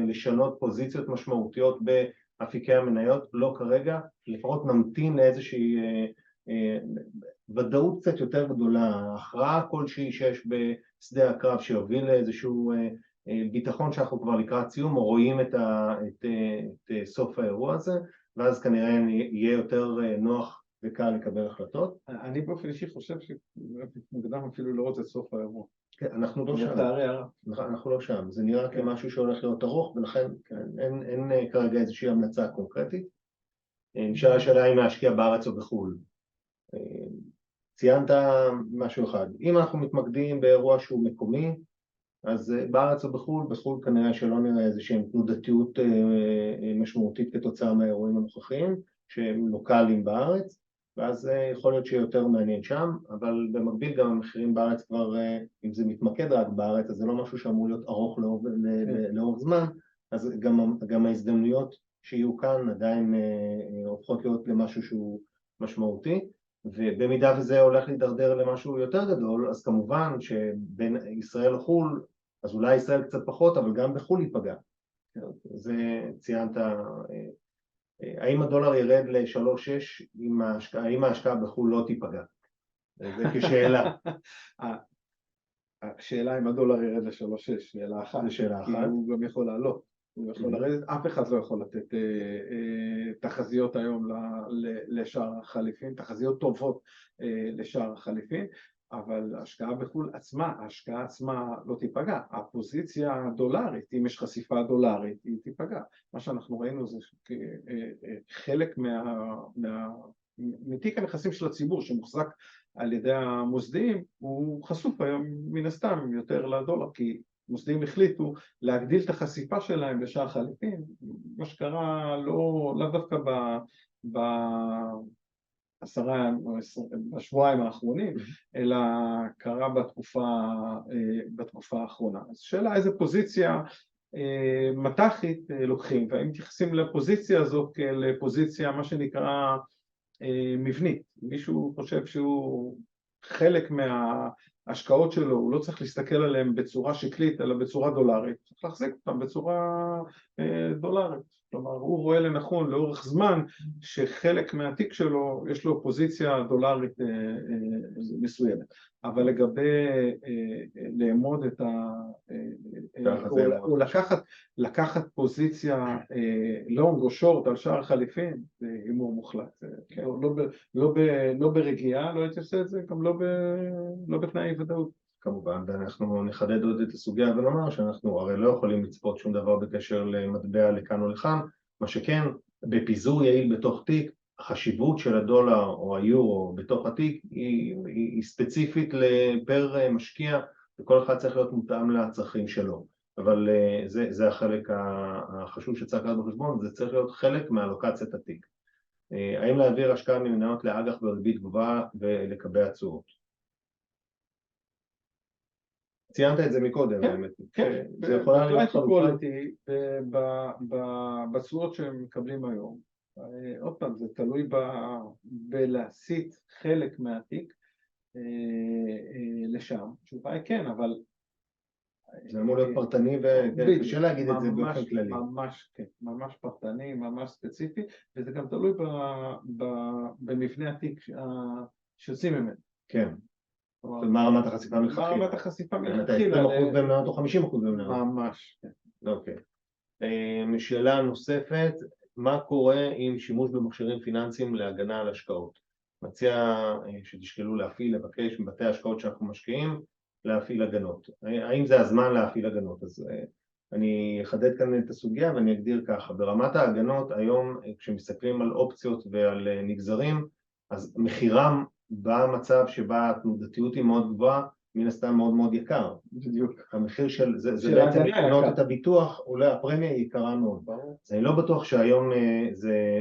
לשנות פוזיציות משמעותיות באפיקי המניות, לא כרגע, לפחות נמתין לאיזושהי ודאות קצת יותר גדולה, הכרעה כלשהי שיש בשדה הקרב שיוביל לאיזשהו ביטחון שאנחנו כבר לקראת סיום או רואים את סוף האירוע הזה, ואז כנראה יהיה יותר נוח וקל לקבל החלטות. אני באופן אישי חושב שמוקדם אפילו לראות את סוף האירוע. כן, אנחנו לא שם. אנחנו לא שם. זה נראה כמשהו שהולך להיות ארוך, ולכן אין כרגע איזושהי המלצה קונקרטית. נשאלה השאלה אם להשקיע בארץ או בחו"ל. ציינת משהו אחד. אם אנחנו מתמקדים באירוע שהוא מקומי, אז בארץ או בחו"ל, בחו"ל כנראה שלא נראה איזושהי תנודתיות משמעותית כתוצאה מהאירועים הנוכחיים, שהם לוקליים בארץ, ואז יכול להיות שיותר מעניין שם, אבל במקביל גם המחירים בארץ כבר, אם זה מתמקד רק בארץ, אז זה לא משהו שאמור להיות ארוך לאורך זמן, אז גם ההזדמנויות שיהיו כאן עדיין הופכות להיות למשהו שהוא משמעותי, ובמידה וזה הולך להידרדר למשהו יותר גדול, אז כמובן שבין ישראל לחו"ל, אז אולי ישראל קצת פחות, אבל גם בחו"ל ייפגע. זה ציינת, האם הדולר ירד ל-3.6, האם ההשקעה בחו"ל לא תיפגע? זה כשאלה. השאלה אם הדולר ירד ל-3.6, שאלה אחת. זה שאלה אחת. כי הוא גם יכול לעלות. הוא יכול לרדת, אף אחד לא יכול לתת תחזיות היום לשער החליפין, תחזיות טובות לשער החליפין, אבל ההשקעה בחו"ל עצמה, ההשקעה עצמה לא תיפגע. הפוזיציה הדולרית, אם יש חשיפה דולרית, היא תיפגע. מה שאנחנו ראינו זה חלק מתיק הנכסים של הציבור שמוחזק על ידי המוסדיים, הוא חשוף היום מן הסתם יותר לדולר, כי מוסדיים החליטו להגדיל את החשיפה שלהם לשער חליפין, מה שקרה לא דווקא בשבועיים האחרונים, אלא קרה בתקופה האחרונה. אז שאלה איזה פוזיציה מתחית לוקחים, והאם מתייחסים לפוזיציה הזאת כלפוזיציה מה שנקרא מבנית. מישהו חושב שהוא חלק ההשקעות שלו, הוא לא צריך להסתכל עליהם בצורה שקלית, אלא בצורה דולרית, צריך להחזיק אותם בצורה דולרית. כלומר, הוא רואה לנכון לאורך זמן שחלק מהתיק שלו יש לו פוזיציה דולרית מסוימת. אבל לגבי לאמוד את או לקחת פוזיציה לונג או שורט על שער חליפין, זה הימור מוחלט. לא ברגיעה, לא הייתי עושה את זה, גם לא בתנאי ודאות. כמובן, ואנחנו נחדד עוד את הסוגיה ולומר שאנחנו הרי לא יכולים לצפות שום דבר בקשר למטבע לכאן או לכאן, מה שכן, בפיזור יעיל בתוך תיק, החשיבות של הדולר או היורו בתוך התיק היא ספציפית לפר משקיע, וכל אחד צריך להיות מותאם לצרכים שלו. אבל זה החלק החשוב שצריך להיות בחשבון, זה צריך להיות חלק מהלוקציית התיק. האם להעביר השקעה ממניות לאג"ח בריבית גבוהה ולקבע תשואות? ציינת את זה מקודם, האמת. כן, זה יכולה להיות חלופה. בתשואות שהם מקבלים היום. עוד פעם, זה תלוי בלהסיט חלק מהתיק לשם. תשובה היא כן, אבל... זה אמור להיות פרטני וקשה להגיד את זה באופן כללי. ממש, כן, ממש פרטני, ממש ספציפי, וזה גם תלוי במבנה התיק שיוצאים ממנו. כן. מה רמת החשיפה מלכתחילה? מה רמת החשיפה מלכתחילה? 20% במניות או 50% במניות? ממש, כן. אוקיי. שאלה נוספת, מה קורה עם שימוש במכשירים פיננסיים להגנה על השקעות? מציע שתשקלו להפעיל, לבקש מבתי ההשקעות שאנחנו משקיעים, להפעיל הגנות. האם זה הזמן להפעיל הגנות? אז אני אחדד כאן את הסוגיה ואני אגדיר ככה. ברמת ההגנות, היום כשמסתכלים על אופציות ועל נגזרים, אז מחירם במצב שבה התנודתיות היא מאוד גבוהה, מן הסתם מאוד מאוד יקר. בדיוק. המחיר של זה בעצם לקנות את הביטוח, אולי הפרמיה היא יקרה מאוד. אז אני לא בטוח שהיום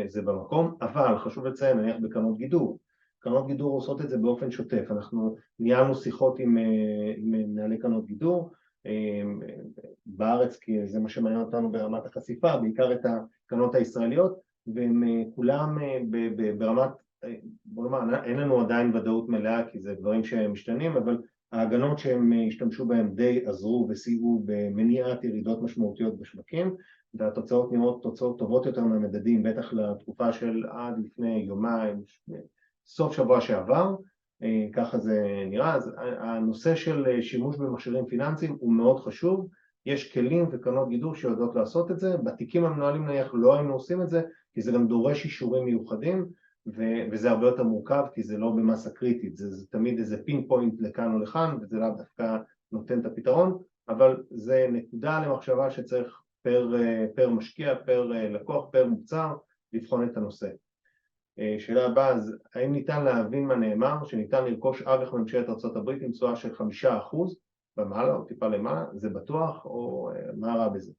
זה במקום, אבל חשוב לציין, נניח בקרנות גידור. קרנות גידור עושות את זה באופן שוטף. אנחנו ניהלנו שיחות עם מנהלי קרנות גידור, בארץ, כי זה מה שמעניין אותנו ברמת החשיפה, בעיקר את הקרנות הישראליות, והם כולם ברמת, בוא נאמר, אין לנו עדיין ודאות מלאה, כי זה דברים שמשתנים, אבל ההגנות שהם השתמשו בהם די עזרו וסייעו במניעת ירידות משמעותיות בשווקים, והתוצאות נראות תוצאות טובות יותר מהמדדים, בטח לתקופה של עד לפני יומיים, סוף שבוע שעבר, ככה זה נראה. אז הנושא של שימוש במכשירים פיננסיים הוא מאוד חשוב, יש כלים וקרנות גידור שיודעות לעשות את זה, בתיקים המנוהלים נניח לא היינו עושים את זה, כי זה גם דורש אישורים מיוחדים, וזה הרבה יותר מורכב, כי זה לא במסה קריטית, זה תמיד איזה פין פוינט לכאן או לכאן, וזה לאו דווקא נותן את הפתרון, אבל זה נקודה למחשבה שצריך פר משקיע, פר לקוח, פר מוצר, לבחון את הנושא. שאלה הבאה, אז האם ניתן להבין מה נאמר, שניתן לרכוש אג"ח ממשלת ארצות הברית עם תשואה של 5% במעלה או טיפה למעלה, זה בטוח או מה רע בזה?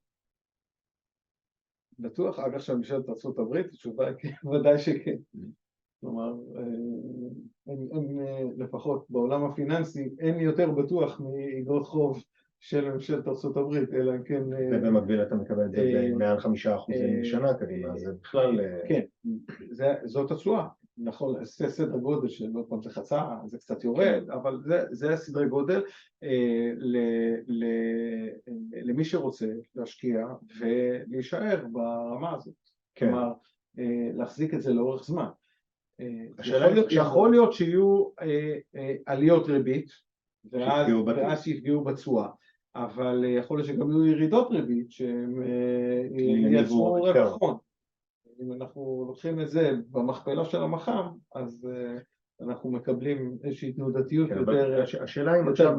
בטוח אג"ח של ממשלת ארצות הברית? התשובה היא ודאי שכן. כלומר, לפחות בעולם הפיננסי אין יותר בטוח מאגרות חוב של ממשלת ארצות הברית, אלא אם כן... ובמקביל אתה מקבל את זה מעל 5% בשנה קדימה, זה בכלל... כן, זאת התשואה. נכון, זה סדר גודל של עוד פעם זה חצה, זה קצת יורד, אבל זה הסדרי גודל למי שרוצה להשקיע ולהישאר ברמה הזאת. כלומר, להחזיק את זה לאורך זמן. יכול להיות שיהיו עליות ריבית, ואז שיפגעו בתשואה, אבל יכול להיות שגם יהיו ירידות ריבית שהם ייצרו רווחון. אם אנחנו לוקחים את זה במכפלה של המח"מ, אז אנחנו מקבלים איזושהי תנודתיות יותר... השאלה אם עכשיו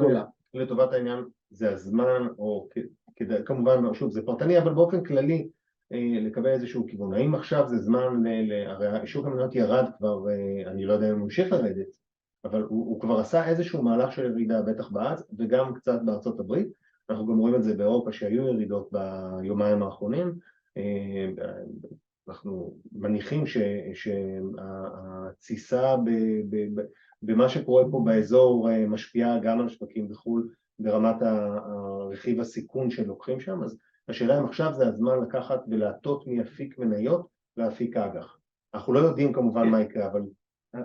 לטובת העניין זה הזמן, או כמובן, שוב, זה פרטני, אבל באופן כללי לקבל איזשהו כיוון. האם עכשיו זה זמן, הרי שוק המניות ירד כבר, אני לא יודע אם הוא ממשיך לרדת, אבל הוא כבר עשה איזשהו מהלך של ירידה, בטח בארץ, וגם קצת בארצות הברית. אנחנו גם רואים את זה באירופה שהיו ירידות ביומיים האחרונים. אנחנו מניחים שהתסיסה במה שקורה פה באזור משפיעה גם על שווקים בחו"ל ברמת הרכיב הסיכון שלוקחים שם, אז השאלה אם עכשיו זה הזמן לקחת ולעטות מאפיק מניות לאפיק אג"ח. אנחנו לא יודעים כמובן מה יקרה, אבל...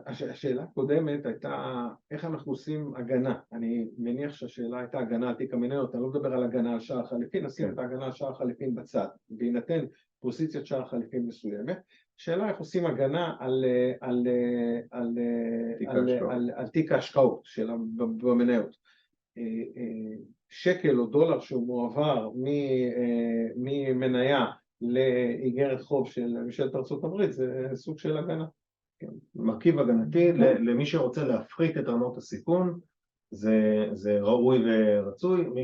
השאלה הקודמת הייתה איך אנחנו עושים הגנה. אני מניח שהשאלה הייתה הגנה על תיק המניות, אני לא מדבר על הגנה על שער חליפין, נשים את ההגנה על שער חליפין בצד, בהינתן פוזיציית שער חליפין מסוימת. השאלה איך עושים הגנה על תיק ההשקעות במניות. שקל או דולר שהוא מועבר ממניה לאיגרת חוב של ממשלת ארצות הברית, זה סוג של הגנה. מרכיב הגנתי למי שרוצה להפחית את רמות הסיכון, זה ראוי ורצוי. מי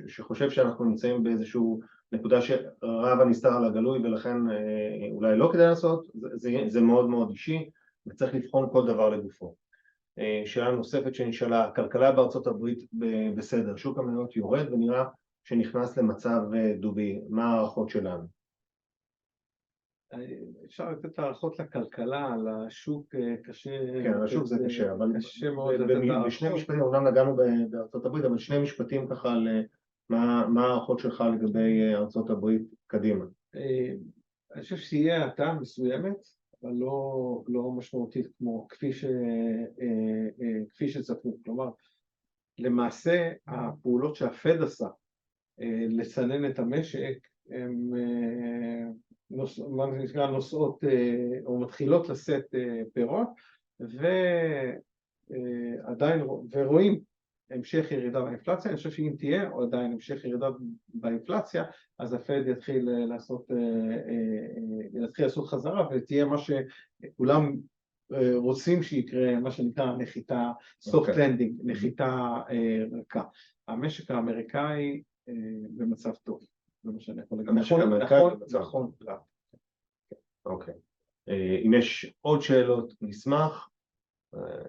שחושב שאנחנו נמצאים באיזשהו נקודה שרב הנסתר על הגלוי ולכן אולי לא כדאי לעשות, זה מאוד מאוד אישי וצריך לבחון כל דבר לגופו. שאלה נוספת שנשאלה, הכלכלה בארצות הברית בסדר, שוק המניות יורד ונראה שנכנס למצב דובי, מה הערכות שלנו? אפשר לתת הערכות לכלכלה, לשוק קשה. כן, השוק זה קשה, אבל בשני משפטים, אומנם נגענו בארצות הברית, אבל שני משפטים ככה על מה הערכות שלך לגבי ארצות הברית קדימה? אני חושב שיהיה האטה מסוימת, אבל לא משמעותית כמו כפי שצפו. כלומר, למעשה הפעולות שהפד עשה לצנן את המשק, הם מה שנקרא נושאות או מתחילות לשאת פירות, ועדיין ורואים המשך ירידה באינפלציה. אני חושב שאם תהיה או עדיין המשך ירידה באינפלציה, אז הפד יתחיל לעשות חזרה, ותהיה מה שכולם רוצים שיקרה, מה שנקרא נחיתה, soft landing, נחיתה רכה. המשק האמריקאי במצב טוב. נכון. אוקיי. אם יש עוד שאלות, נשמח.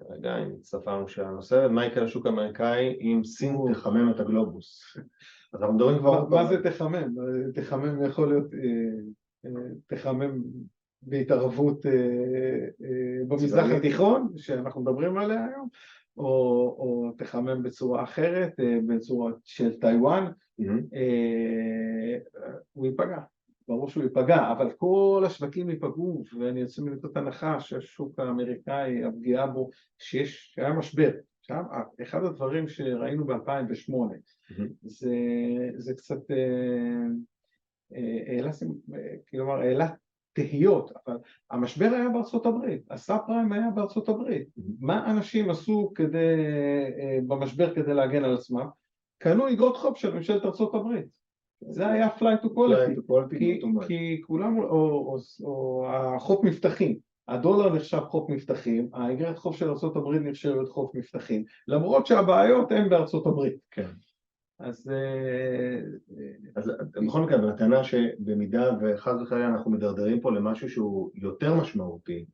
רגע, אם הצטרפנו של הנושא, מה יקרה לשוק האמריקאי אם סין תחמם את הגלובוס? אז אנחנו מדברים כבר... מה זה תחמם? תחמם יכול להיות תחמם בהתערבות במזרח התיכון, שאנחנו מדברים עליה היום, או תחמם בצורה אחרת, בצורה של טיואן. הוא ייפגע, ברור שהוא ייפגע, אבל כל השווקים ייפגעו, ואני יוצא מנקודת הנחה שהשוק האמריקאי, הפגיעה בו, שהיה משבר. אחד הדברים שראינו ב-2008, זה קצת העלה תהיות, אבל המשבר היה בארצות הברית, הסאב פריים היה בארצות הברית. מה אנשים עשו במשבר כדי להגן על עצמם? קנו אגרות חוב של ממשלת ארצות הברית. זה היה flight to quality, כי כולם, או החוף מבטחים, הדולר נחשב חוף מבטחים, האגרת חוב של ארצות הברית נחשבת חוף מבטחים, למרות שהבעיות הן בארצות הברית. כן. אז בכל מקרה, בטענה שבמידה וחס וחלילה אנחנו מדרדרים פה למשהו שהוא יותר משמעותי,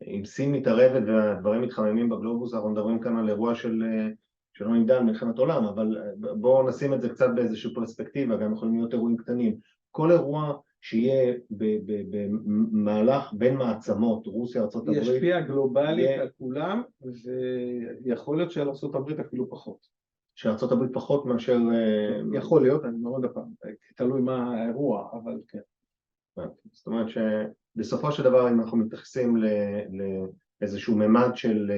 אם סין מתערבת והדברים מתחממים בגלובוס, אנחנו מדברים כאן על אירוע שלא נמדע על מלחמת עולם, אבל בואו נשים את זה קצת באיזושהי פרספקטיבה, גם יכולים להיות אירועים קטנים. כל אירוע שיהיה במהלך בין מעצמות, רוסיה, ארצות הברית, ישפיע גלובלית על כולם, ויכול להיות שעל ארצות הברית אפילו פחות. שארצות הברית פחות מאשר... יכול להיות, אני מאוד הפעם, תלוי מה האירוע, אבל כן. זאת אומרת שבסופו של דבר, אם אנחנו מתייחסים לאיזשהו ממד של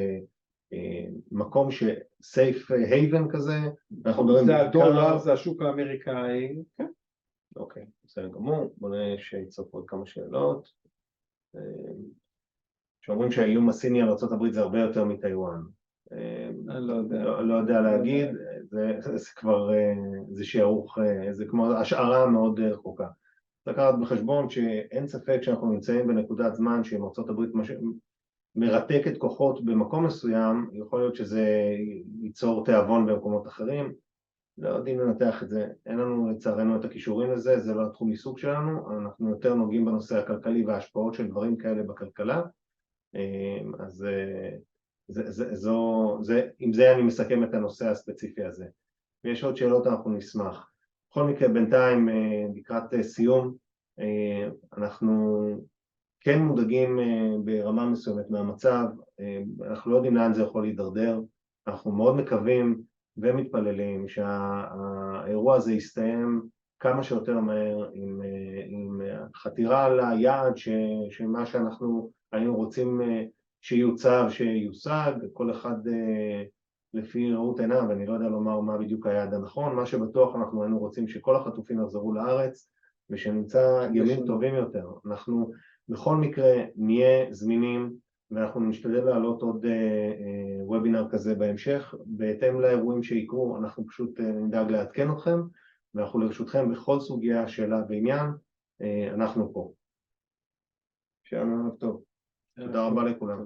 מקום ש-safe haven כזה, אנחנו מדברים... זה הדולר, זה השוק האמריקאי, כן. אוקיי, בסדר גמור, בוא נראה שיצטרפו עוד כמה שאלות. שאומרים שהאיום הסיני על ארצות הברית זה הרבה יותר מטיואן. אני לא יודע. לא יודע להגיד, זה כבר, זה שערוך, זה כמו השערה מאוד רחוקה. לקחת בחשבון שאין ספק שאנחנו נמצאים בנקודת זמן שאם ארצות הברית מרתקת כוחות במקום מסוים, יכול להיות שזה ייצור תיאבון במקומות אחרים. לא יודעים לנתח את זה, אין לנו לצערנו את הכישורים לזה, זה לא התחום עיסוק שלנו, אנחנו יותר נוגעים בנושא הכלכלי וההשפעות של דברים כאלה בכלכלה, אז עם זה אני מסכם את הנושא הספציפי הזה. ויש עוד שאלות, אנחנו נשמח. בכל מקרה, בינתיים, לקראת סיום, אנחנו כן מודאגים ברמה מסוימת מהמצב, אנחנו לא יודעים לאן זה יכול להידרדר, אנחנו מאוד מקווים ומתפללים שהאירוע הזה יסתיים כמה שיותר מהר עם חתירה ליעד שמה שאנחנו היינו רוצים שיוצב, שיושג, כל אחד לפי ראות עיניו, ואני לא יודע לומר מה בדיוק היעד הנכון, מה שבטוח אנחנו היינו רוצים שכל החטופים יחזרו לארץ ושנמצא ימים טובים יותר. אנחנו בכל מקרה נהיה זמינים ואנחנו נשתדל לעלות עוד וובינר כזה בהמשך, בהתאם לאירועים שיקרו אנחנו פשוט נדאג לעדכן אתכם, ואנחנו לרשותכם בכל סוגיה, שאלה ועניין, אנחנו פה. שיהיה לנו טוב. תודה רבה לכולם.